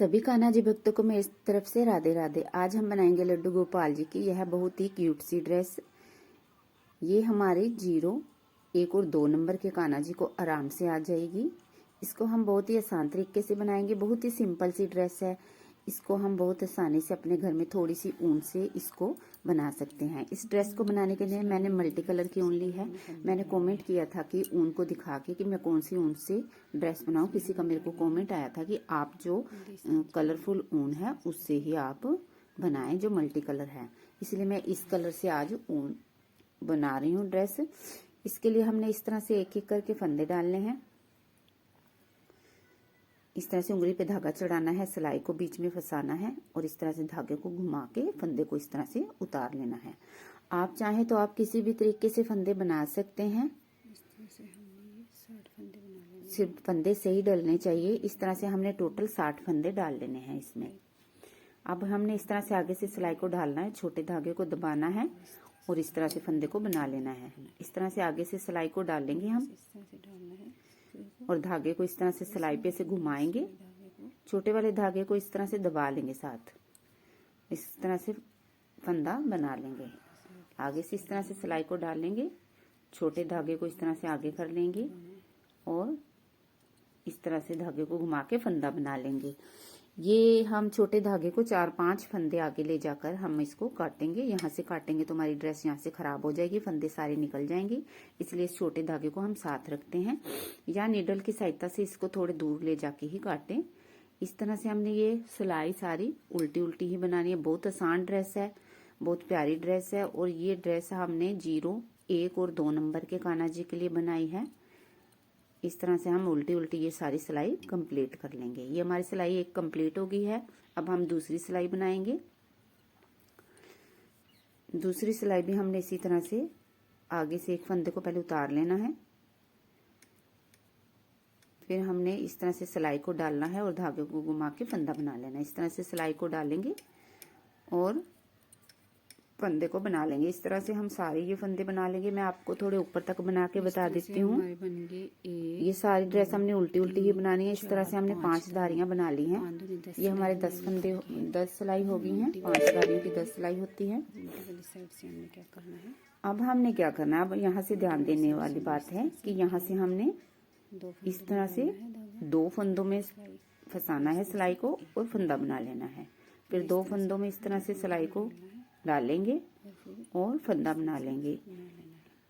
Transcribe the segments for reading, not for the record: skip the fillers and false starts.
सभी कान्हा जी भक्तों को मेरी तरफ से राधे राधे। आज हम बनाएंगे लड्डू गोपाल जी की यह बहुत ही क्यूट सी ड्रेस। ये हमारे 0, 1 और 2 नंबर के कान्हा जी को आराम से आ जाएगी। इसको हम बहुत ही आसान तरीके से बनाएंगे। बहुत ही सिंपल सी ड्रेस है। इसको हम बहुत आसानी से अपने घर में थोड़ी सी ऊन से इसको बना सकते हैं। इस ड्रेस को बनाने के लिए मैंने मल्टी कलर की ऊन ली है। मैंने कमेंट किया था कि ऊन को दिखा के कि मैं कौन सी ऊन से ड्रेस बनाऊं। किसी का मेरे को कमेंट आया था कि आप जो कलरफुल ऊन है उससे ही आप बनाएं, जो मल्टी कलर है। इसलिए मैं इस कलर से आज ऊन बना रही हूँ ड्रेस। इसके लिए हमने इस तरह से एक एक करके फंदे डालने हैं। इस तरह से उंगली पे धागा चढ़ाना है, सिलाई को बीच में फंसाना है और इस तरह से धागे को घुमा के फंदे को इस तरह से उतार लेना है। आप चाहें तो आप किसी भी तरीके से फंदे बना सकते हैं। इस तरह से हमने 60 फंदे बना लेने। सिर्फ फंदे सही डलने चाहिए। इस तरह से हमने टोटल 60 फंदे डाल लेने हैं इसमें। अब हमने इस तरह से आगे से सिलाई को ढालना है, छोटे धागे को दबाना है और इस तरह से फंदे को बना लेना है। इस तरह से आगे से सिलाई को डालेंगे हम इस तरह से डालना है और धागे को इस तरह से सिलाई पे से घुमाएंगे। छोटे वाले धागे को इस तरह से दबा लेंगे, साथ इस तरह से फंदा बना लेंगे। आगे से इस तरह से सिलाई को डालेंगे, छोटे धागे को इस तरह से आगे कर लेंगे और इस तरह से धागे को घुमा के फंदा बना लेंगे। ये हम छोटे धागे को 4-5 फंदे आगे ले जाकर हम इसको काटेंगे। यहाँ से काटेंगे तो हमारी ड्रेस यहाँ से खराब हो जाएगी, फंदे सारे निकल जाएंगे। इसलिए इस छोटे धागे को हम साथ रखते हैं या नीडल की सहायता से इसको थोड़े दूर ले जाके ही काटें। इस तरह से हमने ये सिलाई सारी उल्टी उल्टी ही बनानी है। बहुत आसान ड्रेस है, बहुत प्यारी ड्रेस है। और ये ड्रेस हमने 0, 1 और 2 नंबर के कान्हा जी के लिए बनाई है। इस तरह से हम उल्टी उल्टी ये सारी सिलाई कंप्लीट कर लेंगे। ये हमारी सिलाई एक कंप्लीट हो गई है। अब हम दूसरी सिलाई बनाएंगे। दूसरी सिलाई भी हमने इसी तरह से आगे से एक फंदे को पहले उतार लेना है, फिर हमने इस तरह से सिलाई को डालना है और धागे को घुमा के फंदा बना लेना है। इस तरह से सिलाई को डालेंगे और फंदे को बना लेंगे। इस तरह से हम सारे ये फंदे बना लेंगे। मैं आपको थोड़े ऊपर तक बना के बता देती हूँ। ये सारी ड्रेस हमने उल्टी उल्टी ही बनानी है। इस तरह से हमने 5 धारियां बना ली हैं। ये हमारे 10 फंदे 10 सिलाई हो गई हैं। 5 धारियों की 10 सिलाई होती है। अब हमने क्या करना है, अब यहाँ से ध्यान देने वाली बात है कि यहाँ से हमने इस तरह से 2 फंदों में फंसाना है सिलाई को और फंदा बना लेना है। फिर 2 फंदों में इस तरह से सिलाई को डालेंगे और फंदा बना लेंगे।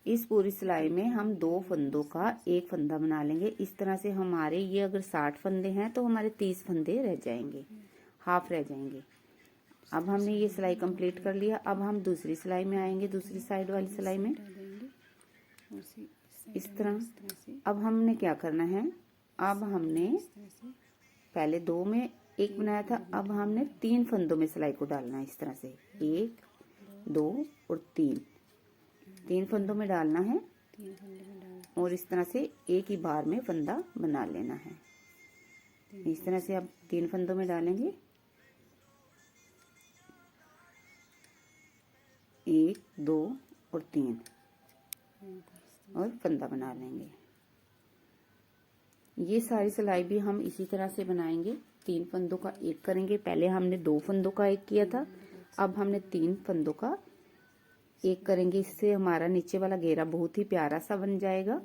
इस पूरी सिलाई में हम 2 फंदों का एक फंदा बना लेंगे। इस तरह से हमारे ये अगर 60 फंदे हैं तो हमारे 30 फंदे रह जाएंगे, हाफ रह जाएंगे। अब हमने ये सिलाई कंप्लीट कर लिया। अब हम दूसरी सिलाई में आएंगे, दूसरी साइड वाली सिलाई में इस तरह। अब हमने क्या करना है, अब हमने पहले 2 में 1 बनाया था, अब हमने 3 फंदों में सिलाई को डालना है। इस तरह से 1, 2 और 3 फंदों में डालना है और इस तरह से एक ही बार में फंदा बना लेना है। इस तरह से अब 3 फंदों में डालेंगे, 1, 2 और 3 और फंदा बना लेंगे। ये सारी सिलाई भी हम इसी तरह से बनाएंगे। 3 फंदों का एक करेंगे। पहले हमने 2 फंदों का एक किया था, अब हमने 3 फंदों का एक करेंगे। इससे हमारा नीचे वाला घेरा बहुत ही प्यारा सा बन जाएगा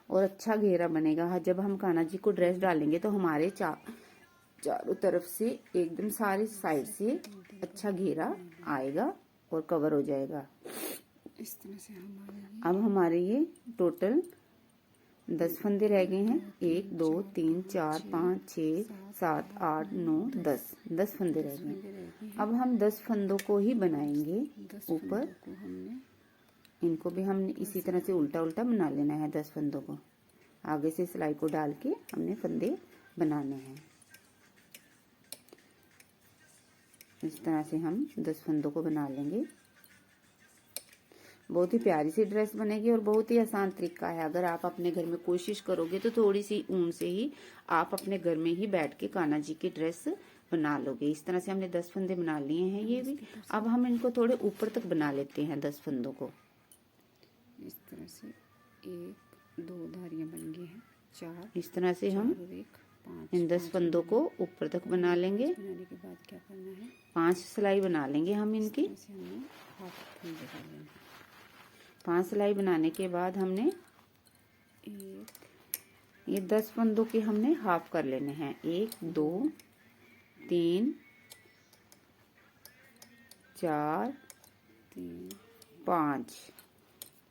और अच्छा घेरा बनेगा। जब हम कान्हा जी को ड्रेस डालेंगे तो हमारे चारों तरफ से एकदम सारी साइड से अच्छा घेरा आएगा और कवर हो जाएगा। इस तरह से अब हमारे ये टोटल 10 फंदे रह गए हैं। 1, 2, 3, 4, 5, 6, 7, 8, 9, 10 फंदे रह गए। अब हम 10 फंदों को ही बनाएंगे ऊपर। इनको भी हमने इसी तरह से उल्टा उल्टा बना लेना है। 10 फंदों को आगे से सिलाई को डाल के हमने फंदे बनाने हैं। इस तरह से हम 10 फंदों को बना लेंगे। बहुत ही प्यारी सी ड्रेस बनेगी और बहुत ही आसान तरीका है। अगर आप अपने घर में कोशिश करोगे तो थोड़ी सी ऊन से ही आप अपने घर में ही बैठ के कान्हा जी की ड्रेस बना लोगे। इस तरह से हमने 10 फंदे बना लिए हैं ये भी। अब हम इनको थोड़े ऊपर तक बना लेते हैं 10 फंदों को। इस तरह से 1, 2 धारियां बन गई हैं, 4 इस तरह से हम इन 10 फंदों को ऊपर तक बना लेंगे। बनाने के बाद क्या करना है, 5 सिलाई बना लेंगे हम इनकी। ऐसे हमने हाफ फंदे कर लेना 5 सिलाई बनाने के बाद हमने है। एक ये 10 फंदों के हमने हाफ कर लेने हैं। 1 2 3 4 तीन 5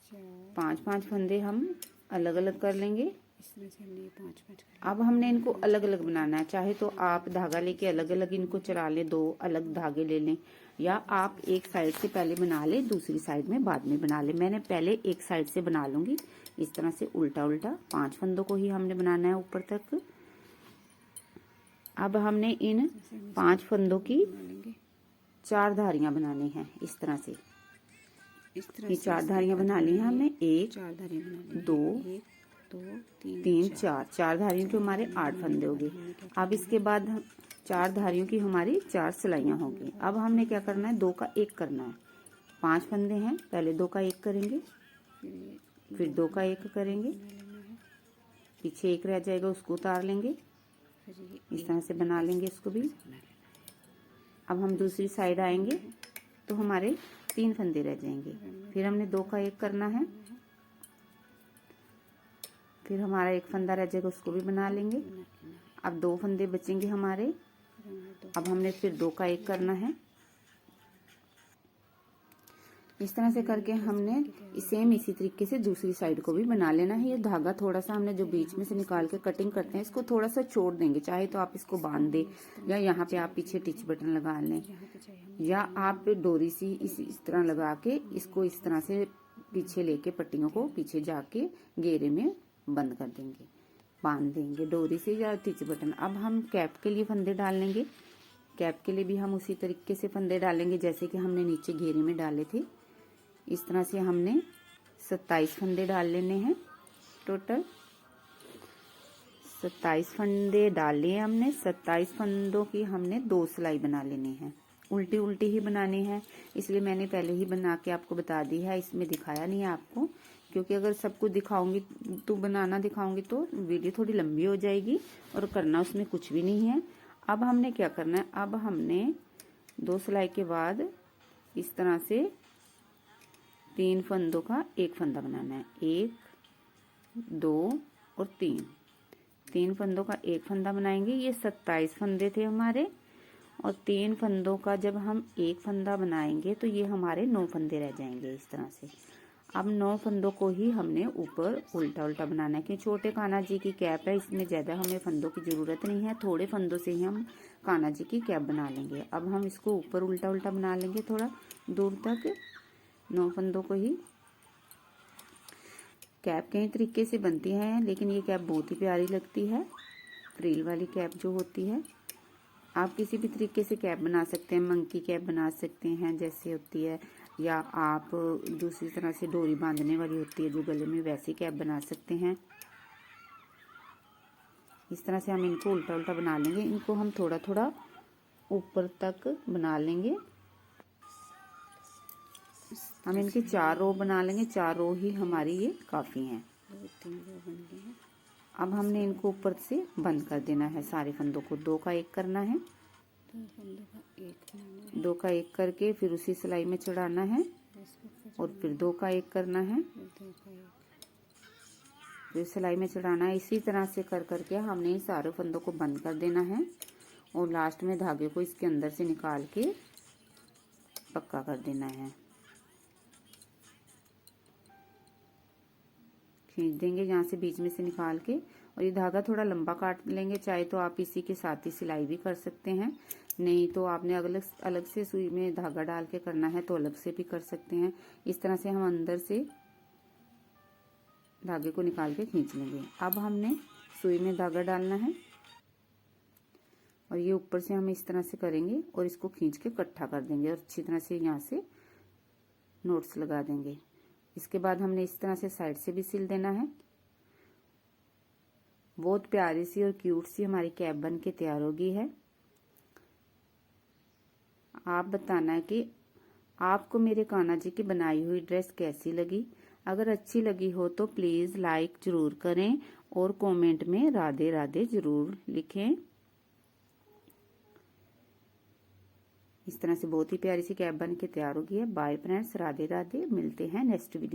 चार 5 फंदे हम अलग अलग कर लेंगे। इसमें से हमने ये 5 कर अब हमने इनको अलग अलग बनाना है। चाहे तो आप धागा लेके अलग अलग इनको चला लें, 2 अलग धागे ले लें, या आप एक साइड से पहले बना लें, दूसरी साइड में बाद में बना लें। मैंने पहले एक साइड से बना लूंगी इस तरह से उल्टा उल्टा। 5 फंदों को ही हमने बनाना है ऊपर तक। अब हमने इन 5 फंदों की बना लेंगे 4 धारियां बनानी हैं इस तरह से। इस तरह ये से। 4 धारियां बना ली हैं हमने। 1 4 धारियां बना लेंगे। 2 1 2 3 4 धारियों के हमारे 8 फंदे हो गए। अब इसके बाद 4 धारियों की हमारी 4 सिलाइयां होंगी। अब हमने क्या करना है, 2 का 1 करना है। 5 फंदे हैं, पहले 2 का 1 करेंगे, फिर 2 का 1 करेंगे, पीछे 1 रह जाएगा उसको उतार लेंगे। इस तरह से बना लेंगे इसको भी। अब हम दूसरी साइड आएंगे तो हमारे 3 फंदे रह जाएंगे। फिर हमने 2 का 1 करना है, फिर हमारा 1 फंदा रह जाएगा उसको भी बना लेंगे। अब 2 फंदे बचेंगे हमारे। अब हमने फिर 2 का 1 करना है। इस तरह से करके हमने सेम इसी तरीके से दूसरी साइड को भी बना लेना है। ये धागा थोड़ा सा हमने जो बीच में से निकाल के कटिंग करते हैं इसको थोड़ा सा छोड़ देंगे। चाहे तो आप इसको बांध दे, या यहाँ पे आप पीछे टिच बटन लगा लें, या आप डोरी सी इस तरह लगा के इसको इस तरह से पीछे लेके पट्टियों को पीछे जाके घेरे में बंद कर देंगे, बांध देंगे डोरी से या टिच बटन। अब हम कैप के लिए फंदे डाल लेंगे। कैप के लिए भी हम उसी तरीके से फंदे डालेंगे जैसे कि हमने नीचे घेरे में डाले थे। इस तरह से हमने 27 फंदे डाल लेने हैं। टोटल 27 फंदे डाल लिए हमने। 27 फंदों की हमने 2 सिलाई बना लेनी है। उल्टी उल्टी ही बनानी है, इसलिए मैंने पहले ही बना के आपको बता दी है। इसमें दिखाया नहीं है आपको, क्योंकि अगर सब कुछ दिखाऊंगी तो बनाना दिखाऊंगी तो वीडियो थोड़ी लंबी हो जाएगी और करना उसमें कुछ भी नहीं है। अब हमने क्या करना है, अब हमने 2 सिलाई के बाद इस तरह से 3 फंदों का 1 फंदा बनाना है। 1 2 और 3 फंदों का 1 फंदा बनाएंगे। ये 27 फंदे थे हमारे, और 3 फंदों का जब हम 1 फंदा बनाएंगे तो ये हमारे 9 फंदे रह जाएंगे इस तरह से। अब 9 फंदों को ही हमने ऊपर उल्टा उल्टा बनाना है। कि छोटे कान्हा जी की कैप है, इसमें ज्यादा हमें फंदों की जरूरत नहीं है। थोड़े फंदों से ही हम कान्हा जी की कैप बना लेंगे। अब हम इसको ऊपर उल्टा उल्टा बना लेंगे थोड़ा दूर तक। 9 फंदों को ही। कैप कई तरीके से बनती है, लेकिन ये कैप बहुत ही प्यारी लगती है। फ्रिल वाली कैप जो होती है, आप किसी भी तरीके से कैप बना सकते हैं। मंकी कैप बना सकते हैं जैसे होती है, या आप दूसरी तरह से डोरी बांधने वाली होती है जो गले में, वैसी कैप बना सकते हैं। इस तरह से हम इनको उल्टा उल्टा बना लेंगे। इनको हम थोड़ा थोड़ा ऊपर तक बना लेंगे। हम इनके 4 रो बना लेंगे। 4 रो ही हमारी ये काफी हैं। 2-3 रो बन गए हैं। अब हमने इनको ऊपर से बंद कर देना है सारे फंदों को। 2 का 1 करना है, 2 फंदों का 1 बनाना है। 2 का 1 करके फिर उसी सिलाई में चढ़ाना है, इसको फिर और फिर 2 का 1 करना है, 2 का 1 फिर सिलाई में चढ़ाना है। इसी तरह से कर करके हमने इन सारे फंदों को बंद कर देना है, और लास्ट में धागे को इसके अंदर से निकाल के पक्का कर देना है। खींच देंगे यहाँ से बीच में से निकाल के, और ये धागा थोड़ा लंबा काट लेंगे। चाहे तो आप इसी के साथ ही सिलाई भी कर सकते हैं, नहीं तो आपने अलग अलग से सुई में धागा डाल के करना है तो अलग से भी कर सकते हैं। इस तरह से हम अंदर से धागे को निकाल के खींच लेंगे। अब हमने सुई में धागा डालना है, और ये ऊपर से हम इस तरह से करेंगे और इसको खींच के इकट्ठा कर देंगे, और अच्छी तरह से यहाँ से नोट्स लगा देंगे। इसके बाद हमने इस तरह से साइड से भी सिल देना है। बहुत प्यारी सी और क्यूट सी हमारी कैप बन के तैयार होगी है। आप बताना है कि आपको मेरे कान्हा जी की बनाई हुई ड्रेस कैसी लगी। अगर अच्छी लगी हो तो प्लीज लाइक जरूर करें और कमेंट में राधे राधे जरूर लिखें। इस तरह से बहुत ही प्यारी सी कैप बन के तैयार हो गई है। बाय फ्रेंड्स, राधे राधे, मिलते हैं नेक्स्ट वीडियो।